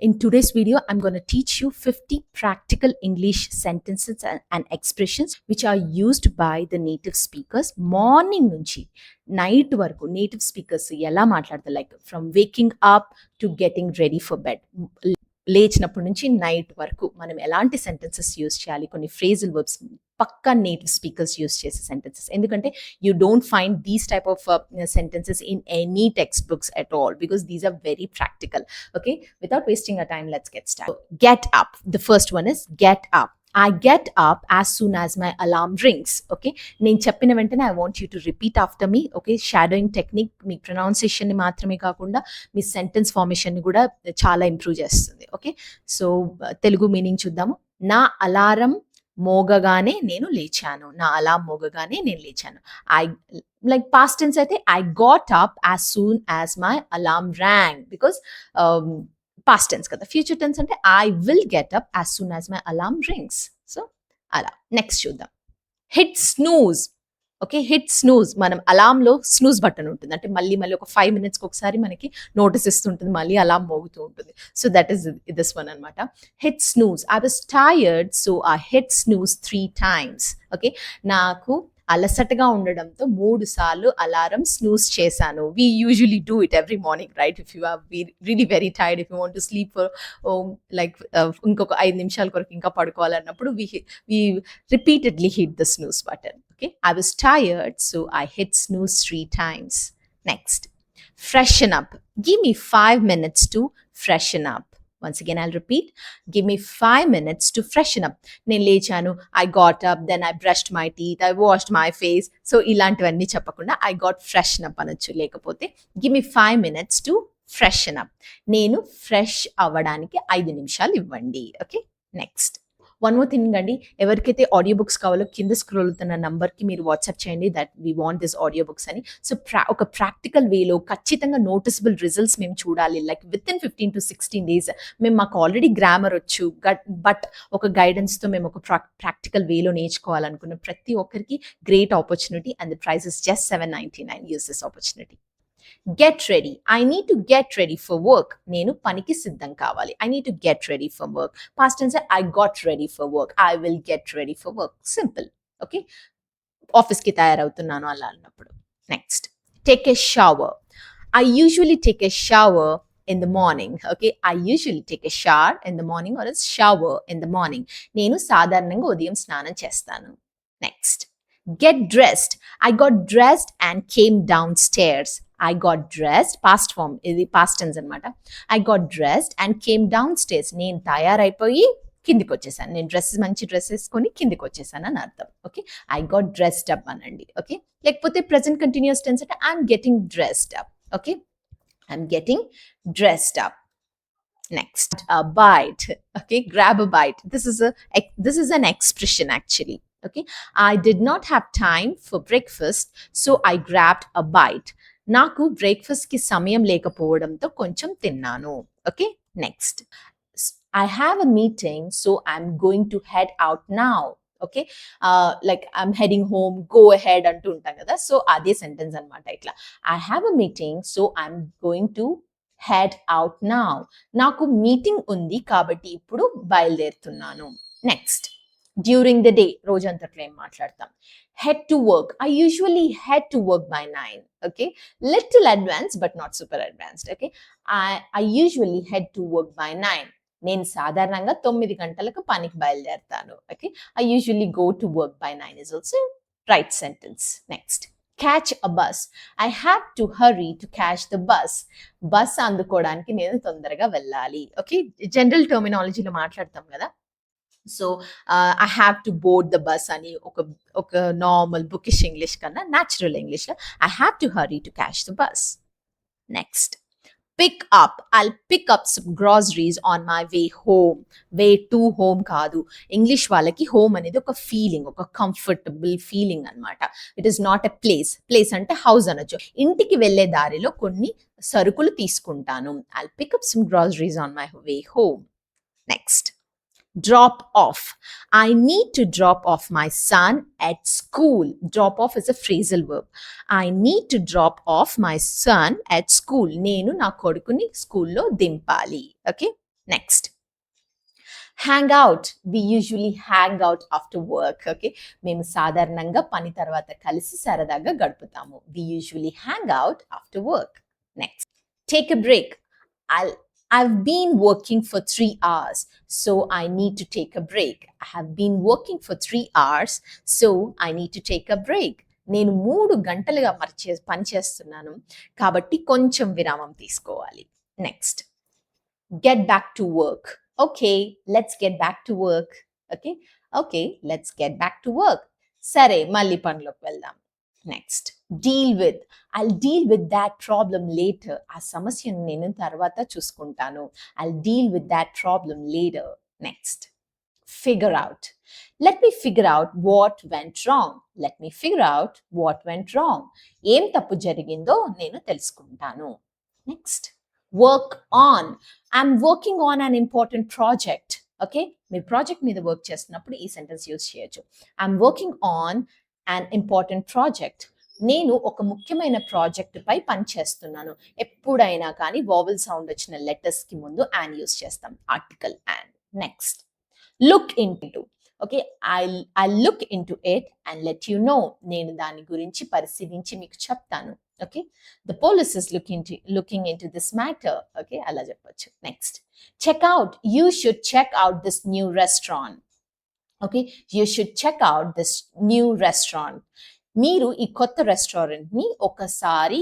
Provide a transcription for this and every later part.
In today's video, I'm going to teach you 50 practical English sentences and expressions which are used by the native speakers. Morning nunchi night varaku native speakers ela maatladtaru, like from waking up to getting ready for bed. లేచినప్పటి నుంచి night వరకు మనం ఎలాంటి sentences use చేయాలి, కొన్ని phrasal verbs పక్కా native speakers use చేసే sentences. ఎందుకంటే you don't find these type of sentences in any text books at all, because these are very practical. Okay, without wasting our time, let's get started. Get up. The first one is get up. I get up as soon as my alarm rings. Okay, నేను చెప్పిన వెంటనే I want you to repeat after me. Okay, shadowing technique మీ ప్రొనౌన్సియేషన్ని మాత్రమే కాకుండా మీ sentence ఫార్మేషన్ని కూడా చాలా improve చేస్తుంది. ఓకే, సో తెలుగు మీనింగ్ చూద్దాము. నా అలారం మోగగానే నేను లేచాను. నా అలారం మోగగానే నేను లేచాను. ఐ లైక్ పాస్ట్ టెన్స్ అయితే I got up as soon as my alarm rang, because past tense కదా. ఫ్యూచర్ టెన్స్ అంటే I will get up as soon as my alarm rings. So అలా. నెక్స్ట్ చూద్దాం. Hit snooze. Okay, hit snooze. మనం అలాంలో snooze button ఉంటుంది, అంటే మళ్ళీ ఒక 5 minutesకి ఒకసారి మనకి నోటీస్ ఇస్తుంటుంది, మళ్ళీ అలాం మోగుతూ ఉంటుంది. So that is this one అనమాట. Hit snooze. I was tired so I hit snooze 3 times. Okay, నాకు అలసటగా ఉండడంతో 3 సార్లు అలారం స్నూజ్ చేశాను. We usually do it every morning, right? If you are really very tired, if you want to sleep for like ఇంకొక 5 నిమిషాల కొరకు ఇంకా పడుకోవాలన్నప్పుడు we repeatedly hit the snooze button. Okay, I was tired so I hit snooze 3 times. Next, freshen up. Give me 5 minutes to freshen up. Once again, I'll repeat. Give me 5 minutes to freshen up. నేను లేచాను, I got up, then I brushed my teeth, I washed my face. So ఇలాంటివన్నీ చెప్పకుండా I got freshen up అనొచ్చు. లేకపోతే give me 5 minutes to freshen up. నేను fresh అవ్వడానికి 5 నిమిషాలు ఇవ్వండి. Okay, next. One more thing అండి, ఎవరికైతే ఆడియో బుక్స్ కావాలో కింద స్క్రోల్ అవుతున్న నంబర్కి మీరు వాట్సాప్ చేయండి that we want this audio books అని. సో ఒక ప్రాక్టికల్ వేలో ఖచ్చితంగా నోటిసబుల్ రిజల్ట్స్ మేము చూడాలి, like with in 15 to 16 days. మాకు ఆల్రెడీ గ్రామర్ వచ్చు, బట్ ఒక గైడెన్స్తో మేము ఒక ప్రాక్టికల్ వేలో నేర్చుకోవాలనుకున్న ప్రతి ఒక్కరికి great opportunity, and the price is just $7.99. Use this opportunity. Get ready. I need to get ready for work. నేను పనికి సిద్ధం కావాలి. I need to get ready for work. Past tense, I got ready for work. I will get ready for work. Simple. Okay, ఆఫీస్కి తయారవుతున్నాను అలా అన్నప్పుడు. Next, take a shower. I usually take a shower in the morning. Okay, I usually take a shower in the morning, or a shower in the morning. నేను సాధారణంగా ఉదయం స్నానం చేస్తాను. Next, get dressed. I got dressed and came downstairs. I got dressed, past form, ఇది past tense అనమాట. I got dressed and came downstairs. నేను తయారైపోయి కిందికి వచ్చేసాను. నేను మంచి డ్రెస్ వేసుకొని కిందికి వచ్చేసాను అని అర్థం. Okay, I got dressed up అనండి. ఓకే, లేకపోతే ప్రెసెంట్ కంటిన్యూస్ టెన్స్ అంటే I'm getting dressed up. Okay, I'm getting dressed up. Next, a bite. Okay, grab a bite. This is an expression actually. Okay, I did not have time for breakfast, so I grabbed a bite. నాకు బ్రేక్ఫాస్ట్కి సమయం లేకపోవడంతో కొంచెం తిన్నాను. Okay, next, I have a meeting so I'm going to head out now. Okay, like I'm heading home, go head అంటూ ఉంటాం కదా. So అదే సెంటెన్స్ అనమాట. ఇట్లా, I have a meeting so I'm going to head out now. నాకు meeting ఉంది కాబట్టి ఇప్పుడు బయలుదేరుతున్నాను. నెక్స్ట్, డ్యూరింగ్ ద డే, రోజంతట్లో ఏం మాట్లాడతాం. Head to work. I usually head to work by 9. Okay, little advanced but not super advanced. Okay, I usually head to work by 9. నేను సాధారణంగా 9 గంటలకు పనికి బయలుదేరుతాను. Okay, I usually go to work by 9 is also right sentence. Next, catch a bus. I have to hurry to catch the bus. Bus అందుకోవడానికి నేను తొందరగా వెళ్ళాలి. Okay, general టర్మినాలజీలో మాట్లాడతాం కదా. So I have to board the bus అని ఒక normal bookish English కన్నా న్యాచురల్ ఇంగ్లీష్లో I have to hurry to catch the bus. Next, pick up. I'll pick up some groceries on my way home. Way to home కాదు, English వాళ్ళకి home అనేది ఒక feeling, ఒక comfortable feeling అనమాట. It is not a place. Place అంటే house అనొచ్చు. ఇంటికి వెళ్ళే దారిలో కొన్ని సరుకులు తీసుకుంటాను. I'll pick up some groceries on my way home. Next, drop off. I need to drop off my son at school. Drop off is a phrasal verb. I need to drop off my son at school. నేను నా కొడుకుని స్కూల్లో దింపాలి. Okay, next hang out. We usually hang out after work. Okay, మేము సాధారణంగా పని తర్వాత కలిసి సరదాగా గడుపుతాము. We usually hang out after work. Next take a break. I've been working for 3 hours, so I need to take a break. I have been working for 3 hours, so I need to take a break. నేను 3 గంటలుగా పని చేస్తున్నాను కాబట్టి కొంచెం విరామం తీసుకోవాలి. Next get back to work. Okay, let's get back to work. Okay, let's get back to work. సరే, మళ్ళీ పనిలోకి వెళ్దాం. Next deal with. I'll deal with that problem later. ఆ సమస్యను నేను తర్వాత చూసుకుంటాను. I'll deal with that problem later. Next figure out. Let me figure out what went wrong. Let me figure out what went wrong. ఏం తప్పు జరిగిందో నేను తెలుసుకుంటాను. Next work on. I'm working on an important project. Okay, మీరు project మీద work చేస్తున్నప్పుడు ఈ sentence use చేయొచ్చు. I'm working on an important project. నేను ఒక ముఖ్యమైన ప్రాజెక్ట్ పై పని చేస్తున్నాను. ఎప్పుడైనా కానీ వోవెల్ సౌండ్ వచ్చిన లెటర్స్ కి ముందు and యూజ్ చేస్తాం, article and. Next look into. Okay, I'll look into it and let you know. నేను దాని గురించి పరిశీలించి మీకు చెప్తాను. Okay, the police is looking into this matter. Okay, అలా చెప్పొచ్చు. Next check out. You should check out this new restaurant. Okay, you should check out this new restaurant. మీరు ఈ కొత్త రెస్టారెంట్ని ఒకసారి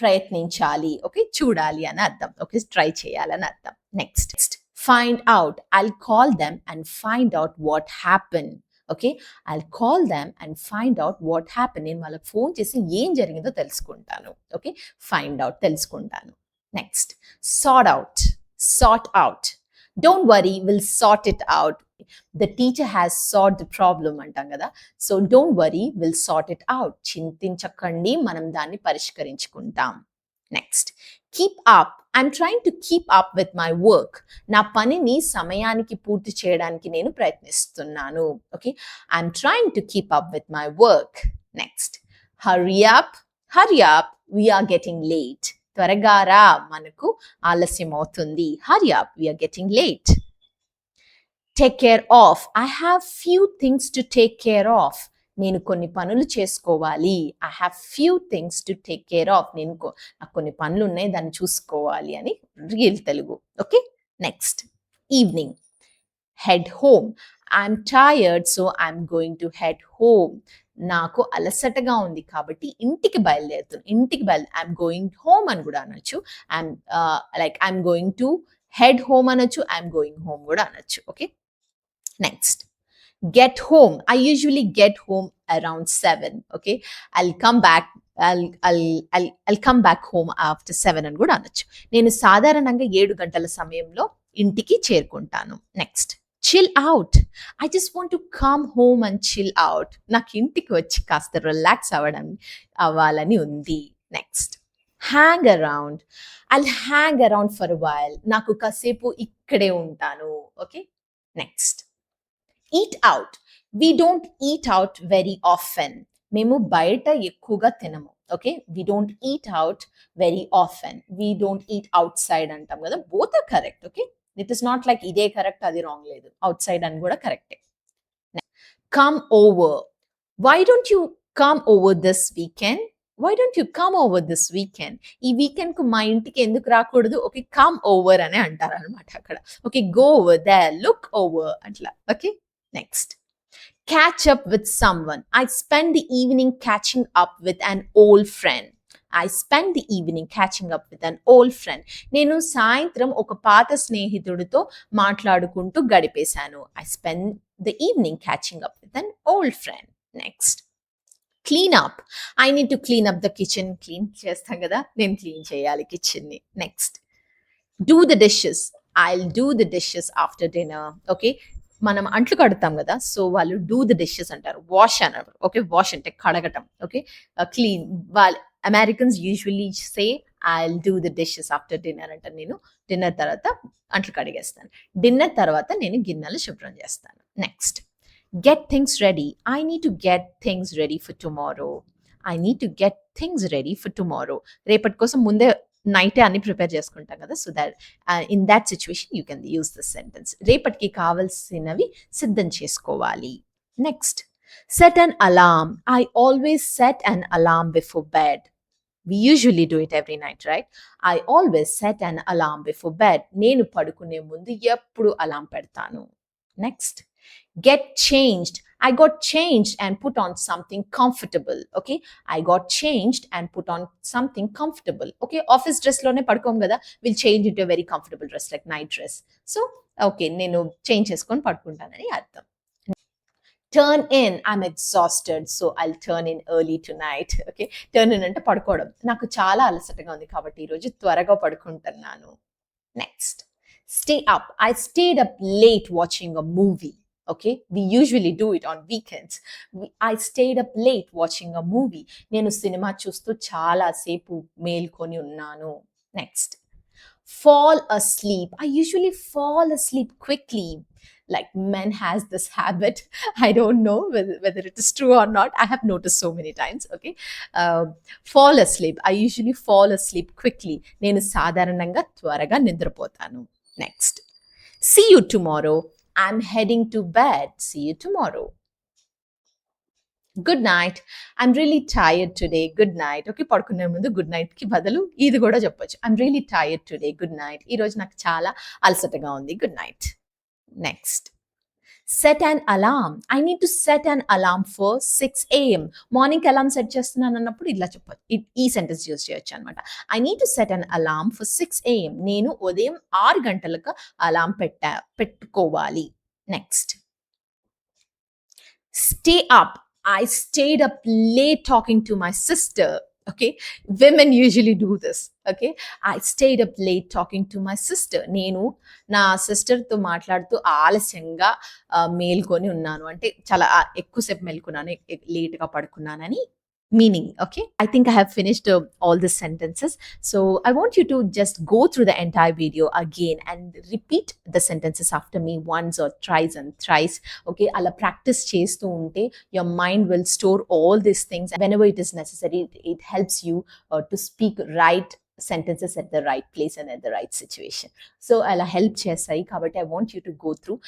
ప్రయత్నించాలి. ఓకే, చూడాలి అని అర్థం. ఓకే, ట్రై చేయాలని అర్థం. Next find out. I'll call them and find out what happened. Okay, I'll call them and find out what happened. నేను వాళ్ళకి ఫోన్ చేసి ఏం జరిగిందో తెలుసుకుంటాను. ఓకే, ఫైండ్ అవుట్ తెలుసుకుంటాను. Next sort out. Sort out. Don't worry, will sort it out. The teacher has sort the problem అంటాం కదా. So don't worry, will sort it out. చింతించకండి, మనం దాన్ని పరిష్కరించుకుంటాం. Next keep up. I'm trying to keep up with my work. నా పనిని సమయానికి పూర్తి చేయడానికి నేను ప్రయత్నిస్తున్నాను. Okay, I'm trying to keep up with my work. Next hurry up. Hurry up, we're getting late. త్వరగా రా, మనకు ఆలస్యం అవుతుంది. Hurry up, we're getting late. Take care of. I have few things to take care of. నేను కొన్ని పనులు చేసుకోవాలి. I have few things to take care of. నాకు కొన్ని పనులు ఉన్నాయి, దాన్ని చూసుకోవాలి అని real Telugu. Okay, next evening. Head home. I'm tired, so I'm going to head home. నాకు అలసటగా ఉంది కాబట్టి ఇంటికి బయలుదేరుతున్నాను. ఐఎమ్ గోయింగ్ హోమ్ అని కూడా అనొచ్చు. I'm going to head home అనొచ్చు. ఐఎమ్ గోయింగ్ హోమ్ కూడా అనొచ్చు. Okay, next get home. I usually get home around 7. Okay, I'll come back home after 7 అని కూడా అనొచ్చు. నేను సాధారణంగా 7 గంటల సమయంలో ఇంటికి చేరుకుంటాను. Next chill out. I just want to come home and chill out. నాకు ఇంటికి వచ్చి కాస్త రిలాక్స్ అవ్వాలని ఉంది. Next hang around. I'll hang around for a while. నాకు కాసేపు ఇక్కడే ఉంటాను. Okay, next eat out. We don't eat out very often. మేము బయట ఎక్కువగా తినము. Okay, we don't eat out very often. We don't eat outside అంటాం కదా. both are correct. Okay, it is not like ఇదే కరెక్ట్ అది రాంగ్ లేదు. outside అని కూడా కరెక్టే. come over. Why don't you come over this weekend? Why don't you come over this weekend? ఈ weekend కు మా ఇంటికి ఎందుకు రాకూడదు? ఓకే, come over అని అంటారు అనమాట అక్కడ. Okay, go over there, look over అట్లా. Okay, next catch up with someone. I spend the evening catching up with an old friend. I spend the evening catching up with an old friend. నేను సాయంత్రం ఒక పాత స్నేహితుడితో మాట్లాడుకుంటూ గడిపేశాను. I spend the evening catching up with an old friend. Next clean up. I need to clean up the kitchen. Clean చేస్తాం కదా, నేను clean చేయాలి కిచెన్ ని. Next do the dishes. I'll do the dishes after dinner. Okay, మనం అంట్లు కడతాం కదా, so వాళ్ళు డూ ద డిషెస్ అంటారు. వాష్ అన్నారు. ఓకే, వాష్ అంటే కడగటం. Okay, clean. వాళ్ళు Americans usually say I'll do the dishes after dinner అంటారు. నేను డిన్నర్ తర్వాత అంట్లు కడిగేస్తాను. డిన్నర్ తర్వాత నేను గిన్నెలు శుభ్రం చేస్తాను. Next get things ready. I need to get things ready for tomorrow. I need to get things ready for tomorrow. రేపటి కోసం ముందే నైటే అన్ని ప్రిపేర్ చేసుకుంటాం కదా! So that in thought situation you can use this sentence. రేపటికి కావాల్సినవి సిద్ధం చేసుకోవాలి. Next, set an alarm. I always set an alarm before bed. We usually do it every night, right? I always set an alarm before bed. నేను పడుకునే ముందు ఎప్పుడు alarm పెడతాను. Next, get changed. I got changed and put on something comfortable. Okay, I got changed and put on something comfortable. Okay, office dress లోనే పడుకోం కదా, we'll change into a very comfortable dress like night dress. So okay, నేను change చేసుకొని పడుకుంటానని అర్థం. Turn in, I'm exhausted so I'll turn in early tonight. Okay, turn in అంటే పడుకోవడం. నాకు చాలా అలసటగా ఉంది కాబట్టి ఈరోజు త్వరగా పడుకుంటున్నాను. Next, stay up. I stayed up late watching a movie. Okay, we usually do it on weekends. I stayed up late watching a movie. నేను సినిమా చూస్తూ చాలాసేపు మేల్కొని ఉన్నాను. Next, fall asleep. I usually fall asleep quickly. Like men has this habit. I don't know whether it is true or not. I have noticed so many times. Okay, fall asleep. I usually fall asleep quickly. నేను సాధారణంగా త్వరగా నిద్రపోతాను. Next, see you tomorrow. I'm heading to bed. See you tomorrow. Good night, I'm really tired today. Good night. Okay, పడుకునే ముందు good నైట్కి బదులు ఇది కూడా చెప్పొచ్చు. I'm really tired today. Good night. ఈరోజు నాకు చాలా అలసటగా ఉంది. Good night. Next, set an alarm. I need to set an alarm for 6 AM. మార్నింగ్కి అలార్మ్ సెట్ చేస్తున్నాను అన్నప్పుడు ఇలా చెప్పొచ్చు. ఈ సెంటెన్స్ యూజ్ చేయొచ్చు అనమాట. I need to set an alarm for 6 AM. నేను ఉదయం 6 గంటలకు అలార్మ్ పెట్టుకోవాలి. Next, stay up. I stayed up late talking to my sister. Okay, women usually do this. Okay, I stayed up late talking to my sister. నేను నా సిస్టర్తో మాట్లాడుతూ ఆలస్యంగా మేల్కొని ఉన్నాను అంటే చాలా ఎక్కువసేపు మేల్కొన్నాను, లేట్గా పడుకున్నానని meaning. Okay, I think I have finished all the sentences, so I want you to just go through the entire video again and repeat the sentences after me once or twice and thrice. Okay, ala practice chestu unte your mind will store all these things. Whenever it is necessary, it helps you to speak right sentences at the right place and at the right situation. So I'll help chesai kabatti I want you to go through